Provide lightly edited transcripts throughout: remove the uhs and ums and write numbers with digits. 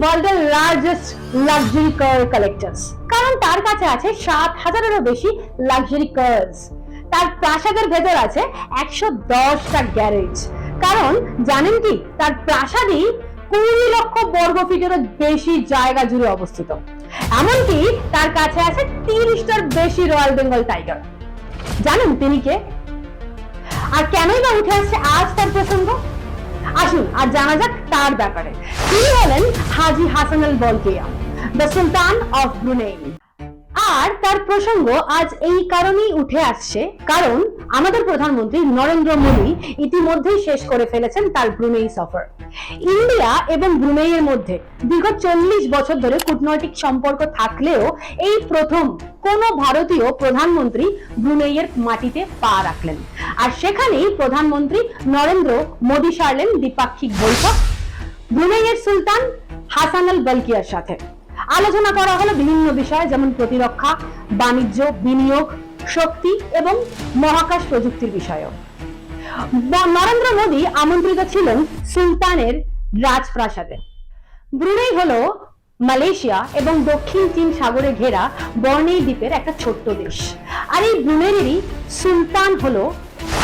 ওয়ার্ল্ডের largest luxury car কালেক্টর্স, কারণ তার কাছে আছে 7,000-এরও বেশি লাক্সারি কার্স। তার প্রাসাদের ভেতর আছে 110টা গ্যারেজ। কারণ জানেন কি, তার প্রাসাদই 20 লক্ষ বর্গ ফিটেরও বেশি জায়গা জুড়ে অবস্থিত। এমনকি তার কাছে আছে 30টার বেশি রয়্যাল বেঙ্গল টাইগার। জানেন তিনি কে, আর কেনই বা উঠে আসছে আজ তার প্রসঙ্গ? আসুন আর জানা যাক তার ব্যাপারে। তিনি হলেন Haji Hassanal Bolkiah, the sultan of Brunei. আর তার প্রসঙ্গ আজ এই কারণেই উঠে আসছে কারণ আমাদের প্রধানমন্ত্রী নরেন্দ্র মোদী ইতিমধ্যেই শেষ করে ফেলেছেন তার ব্রুনেই সফর। ইন্ডিয়া এবং ব্রুনেইয়ের মধ্যে দীর্ঘ 40 বছর ধরে কূটনৈতিক সম্পর্ক থাকলেও এই প্রথম কোন ভারতীয় প্রধানমন্ত্রী ব্রুনেইয়ের মাটিতে পা রাখলেন। আর সেখানেই প্রধানমন্ত্রী নরেন্দ্র মোদী সারলেন দ্বিপাক্ষিক বৈঠক ব্রুনেইয়ের সুলতান হাসান আল বলকিয়ার সাথে। আলোচনা করা হলো বিভিন্ন বিষয়, যেমন প্রতিরক্ষা, বাণিজ্য, বিনিয়োগ, শক্তি এবং মহাকাশ প্রযুক্তির বিষয়ও। নরেন্দ্র মোদী আমন্ত্রিত ছিলেন সুলতানের রাজপ্রাসাদে। ব্রুনেই হলো মালয়েশিয়া এবং দক্ষিণ চীন সাগরে ঘেরা বর্নেই দ্বীপের একটা ছোট্ট দেশ। আর এই ব্রুনেইয়েরই সুলতান হলো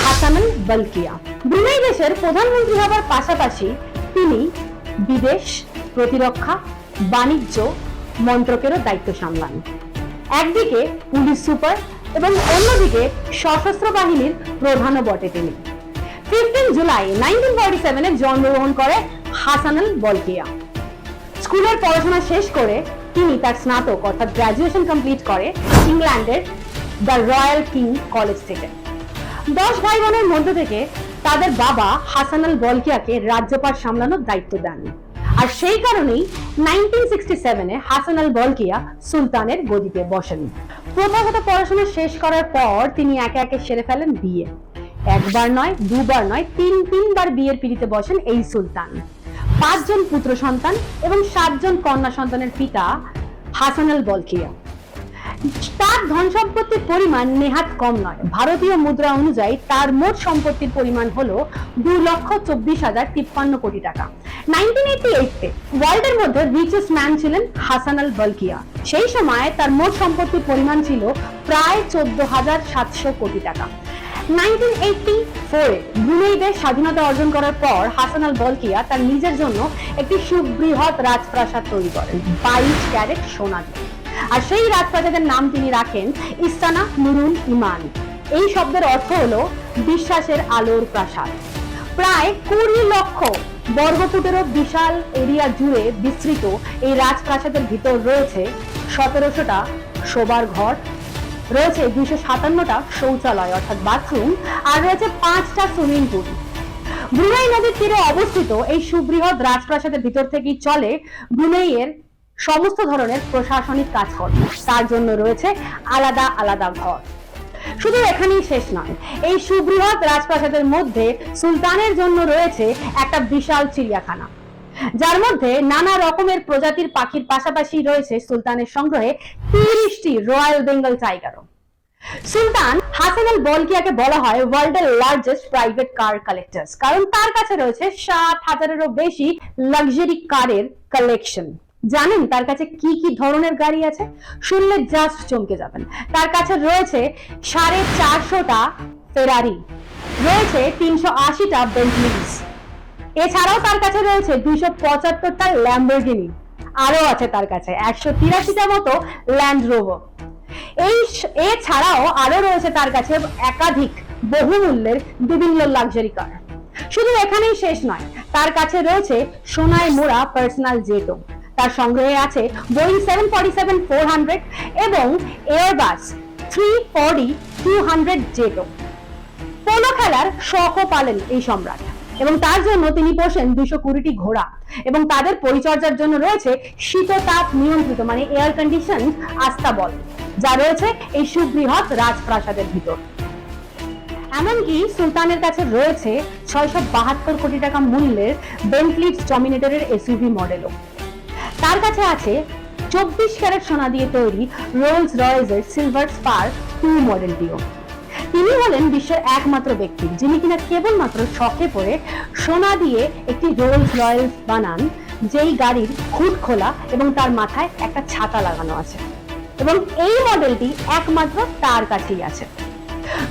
হাসান আল বলকিয়া। ব্রুনেই দেশের প্রধানমন্ত্রী হবার পাশাপাশি তিনি বিদেশ, প্রতিরক্ষা, বাণিজ্য মন্ত্রকেরও দায়িত্ব সামলান। একদিকে পুলিশ সুপার এবং অন্যদিকে সশস্ত্র বাহিনীর প্রধানও বটে তিনি। 15 জুলাই 1947-এ জন্মগ্রহণ করে হাসান আল বলকিয়া। স্কুলের পড়াশোনা শেষ করে তিনি তার স্নাতক অর্থাৎ গ্রাজুয়েশন কমপ্লিট করে ইংল্যান্ডের দ্য রয়্যাল কিং কলেজ থেকে। 10 ভাই বোনের মধ্যে থেকে তাদের বাবা হাসান আল বলকিয়াকে রাজ্যপাট সামলানোর দায়িত্ব দেন। আর সেই কারণেই 1967-এ হাসান আল বলকিয়া সুলতানের গদিতে বসেন। প্রথাগত পড়াশোনা শেষ করার পর তিনি একে একে সেরে ফেলেন বিয়ে। একবার নয়, দুবার নয়, তিনবার বিয়ের পিঁড়িতে বসেন এই সুলতান। 5 জন পুত্র সন্তান এবং 7 জন কন্যা সন্তানের পিতা হাসান আল বলকিয়া। তার ধন সম্পত্তির পরিমাণ নেহাত কম নয়। ভারতীয় মুদ্রা অনুযায়ী তার মোট সম্পত্তির পরিমাণ হলো 2,24,053 কোটি টাকা। 1988-তে ওয়ার্ল্ডের মধ্যে রিচেস্ট ম্যান ছিলেন হাসান আল বলকিয়া। সেই সময় তার মোট সম্পত্তির পরিমাণ ছিল প্রায় 14,700 কোটি টাকা। 1984-এ ব্রুনেই দেশ স্বাধীনতা অর্জন করার পর হাসান আল বলকিয়া তার নিজের জন্য একটি সুবৃহৎ রাজপ্রাসাদ তৈরি করেন 22 ক্যারেট সোনা দিয়ে। আর সেই রাজপ্রাসাদের নাম তিনি রাখেন ইস্তানা নুরুল ইমান। এই শব্দের অর্থ হলো বিশ্বাসের আলোর প্রাসাদ। প্রায় 20 লক্ষ বর্গফুটেরও বিশাল এরিয়া জুড়ে বিস্তৃত এই রাজপ্রাসাদের ভিতর রয়েছে 1700টা শোবার ঘর, রয়েছে 257টা শৌচালয় অর্থাৎ বাথরুম, আর রয়েছে 5টা সুইমিং পুল। ব্রুনেই নদীর তীরে অবস্থিত এই সুবৃহৎ রাজপ্রাসাদের ভিতর থেকেই চলে ব্রুনেইয়ের সমস্ত ধরনের প্রশাসনিক কাজকর্ম। তার জন্য রয়েছে আলাদা আলাদা ঘর। শুধু এখানেই শেষ নয়, এই সুবৃহৎ রাজপ্রাসাদের মধ্যে সুলতানের জন্য রয়েছে একটা বিশাল চিড়িয়াখানা, যার মধ্যে নানা রকমের প্রজাতির পাখির পাশাপাশি রয়েছে সুলতানের সংগ্রহে 30টি রয়্যাল বেঙ্গল টাইগারও। সুলতান হাসান আল বলকিয়াকে বলা হয় ওয়ার্ল্ডের লার্জেস্ট প্রাইভেট কার কালেক্টর্স, কারণ তার কাছে রয়েছে 7,000-এরও বেশি লাক্সারি কারের কালেকশন। জানেন তার কাছে কি কি ধরনের গাড়ি আছে? শুনলে জাস্ট চমকে যাবেন। তার কাছে রয়েছে 450টা ফেরারি, রয়েছে 380টা বেন্টলিজ, এছাড়াও তার কাছে রয়েছে 275টা ল্যাম্বরগিনি, আরো আছে তার কাছে 183টা মতো ল্যান্ড রোভার। এছাড়াও আরো রয়েছে তার কাছে একাধিক বহুমূল্যের বিভিন্ন লাক্সারি কার। শুধু এখানেই শেষ নয়, তার কাছে রয়েছে সোনায় মোড়া পার্সোনাল জেটও। তার সংগ্রহে আছে বোয়িং 747-400 এবং এয়ারবাস 340-200 জেটও। পোলো খেলার শখও পালেন এই সম্রাট, এবং তার জন্য তিনি পোষেন 220টি ঘোড়া, এবং তাদের পরিচর্যার জন্য রয়েছে শীততাপ নিয়ন্ত্রিত মানে এয়ার কন্ডিশন আস্তাবল, যা রয়েছে এই সুবৃহৎ রাজপ্রাসাদের ভিতর। এমনকি সুলতানের কাছে রয়েছে 672 কোটি টাকা মূল্যের বেন্টলি ডমিনেটরের এসইউভি মডেলও। তার কাছে আছে 24 ক্যারেট সোনা দিয়ে তৈরি রোলস রয়েসের সিলভার স্পার 2 মডেলটিও। তিনি হলেন বিশ্বের একমাত্র ব্যক্তি যিনি কিনা কেবলমাত্র শখে পড়ে সোনা দিয়ে একটি রোলস রয়েস বানান, যেই গাড়ির হুড খোলা এবং তার মাথায় একটা ছাতা লাগানো আছে, এবং এই মডেলটি একমাত্র তার কাছেই আছে।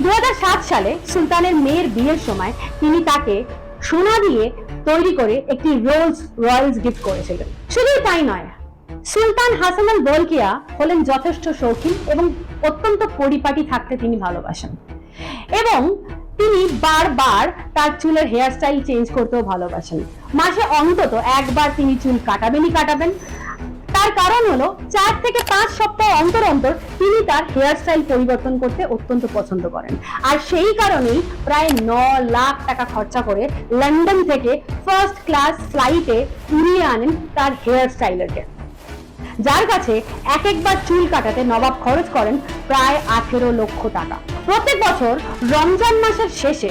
2007 সালে সুলতানের মেয়ের বিয়ের সময় তিনি তাকে সোনা দিয়ে তৈরি করে একটি রোলস রয়েলস গিফট করেছিলেন। শুধু তাই নয়, সুলতান হাসান আল বলকিয়া হলেন যথেষ্ট শৌখিন এবং অত্যন্ত পরিপাটি থাকতে তিনি ভালোবাসেন, এবং তিনি বারবার তার চুলের হেয়ার স্টাইল চেঞ্জ করতেও ভালোবাসেন। মাসে অন্তত একবার তিনি চুল কাটাবেন। তার কারণ হলো 4 থেকে 5 সপ্তাহ অন্তর অন্তর তিনি তার হেয়ার স্টাইল পরিবর্তন করতে অত্যন্ত পছন্দ করেন, আর সেই কারণেই প্রায় 9 লাখ টাকা খরচা করে লন্ডন থেকে ফার্স্ট ক্লাস ফ্লাইটে উড়িয়ে আনেন তার হেয়ার স্টাইলারকে, যার কাছে একবার চুল কাটাতে নবাব খরচ করেন প্রায় 18 লক্ষ টাকা। প্রত্যেক বছর রমজান মাসের শেষে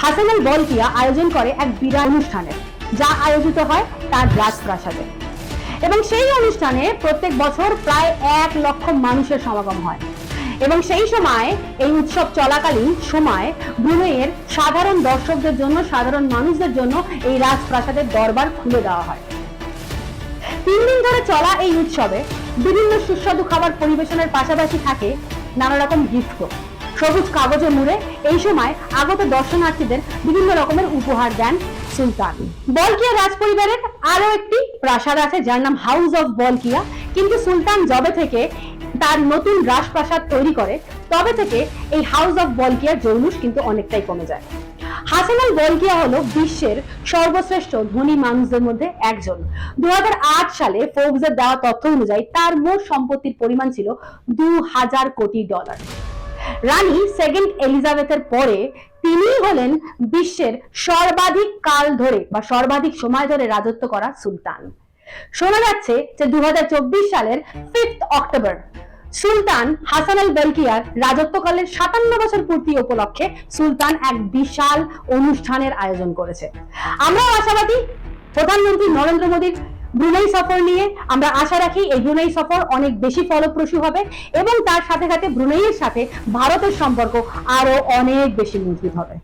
হাসান আল বলকিয়া আয়োজন করে এক বিরাট অনুষ্ঠানের, যা আয়োজিত হয় তার রাজপ্রাসাদে, এবং সেই অনুষ্ঠানে প্রত্যেক বছর প্রায় 1 লক্ষ মানুষের সমাগম হয়। এবং সেই সময় এই উৎসব চলাকালীন সময় ব্রুনেইয়ের সাধারণ দর্শকদের জন্য, সাধারণ মানুষদের জন্য এই রাজপ্রাসাদের দরবার খুলে দেওয়া হয়। 3 দিন ধরে চলা এই উৎসবে বিভিন্ন সুস্বাদু খাবার পরিবেশনের পাশাপাশি থাকে নানা রকম গিফটও। সবুজ কাগজে মুড়ে এই সময় আগত দর্শনার্থীদের বিভিন্ন রকমের উপহার দেন সুলতান। বলকিয়া রাজপরিবারের আরো একটি প্রাসাদ আছে যার নাম হাউস অফ বলকিয়া, কিন্তু সুলতান যবে থেকে তার নতুন রাজপ্রাসাদ তৈরি করে তবে থেকে এই হাউস অফ বলকিয়ার জৌলুস কিন্তু অনেকটাই কমে যায়। হাসান আল বলকিয়া হলো বিশ্বের সর্বশ্রেষ্ঠ ধনী মানুষদের মধ্যে একজন। 2008 সালে ফোর্বসের দেওয়া তথ্য অনুযায়ী তার মোট সম্পত্তির পরিমাণ ছিল $2000 কোটি। রানী সেকেন্ড এলিজাবেথের পরে তিনি হলেন বিশ্বের সর্বাধিক কাল ধরে বা সর্বাধিক সময় ধরে রাজত্ব করা সুলতান। শোনা যাচ্ছে যে 2024 সালের 5 অক্টোবর সুলতান হাসান আল বলকিয়ার রাজত্বকালের 57 বছর পূর্তি উপলক্ষে সুলতান এক বিশাল অনুষ্ঠানের আয়োজন করেছে। আমরাও আশাবাদী প্রধানমন্ত্রী নরেন্দ্র মোদীর ব্রুনেই সফর নিয়ে। আমরা আশা রাখি এই ব্রুনেই সফর অনেক বেশি ফলপ্রসূ হবে এবং তার সাথে সাথে ব্রুনেইয়ের সাথে ভারতের সম্পর্ক আরো অনেক বেশি মজবুত হবে।